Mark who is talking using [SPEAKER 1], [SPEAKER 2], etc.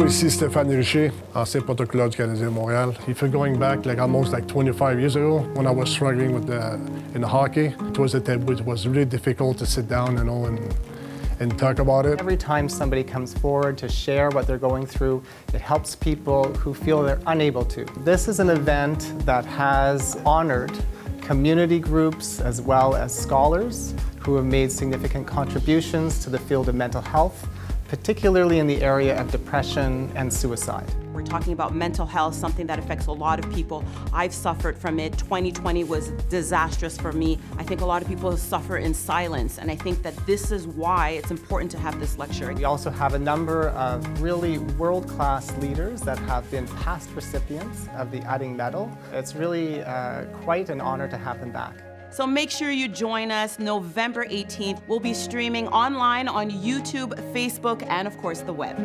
[SPEAKER 1] Bonjour, ici Stéphane Richer, ancien protocolaire du Canadien de Montréal. If you're going back almost 25 years ago, when I was struggling in the hockey, it was a taboo. It was really difficult to sit down, and talk about it.
[SPEAKER 2] Every time somebody comes forward to share what they're going through, it helps people who feel they're unable to. This is an event that has honored community groups as well as scholars who have made significant contributions to the field of mental health, particularly in the area of depression and suicide.
[SPEAKER 3] We're talking about mental health, something that affects a lot of people. I've suffered from it. 2020 was disastrous for me. I think a lot of people suffer in silence, and I think that this is why it's important to have this lecture.
[SPEAKER 2] We also have a number of really world-class leaders that have been past recipients of the Utting Medal. It's really quite an honor to have them back.
[SPEAKER 3] So make sure you join us November 18th. We'll be streaming online on YouTube, Facebook, and of course the web.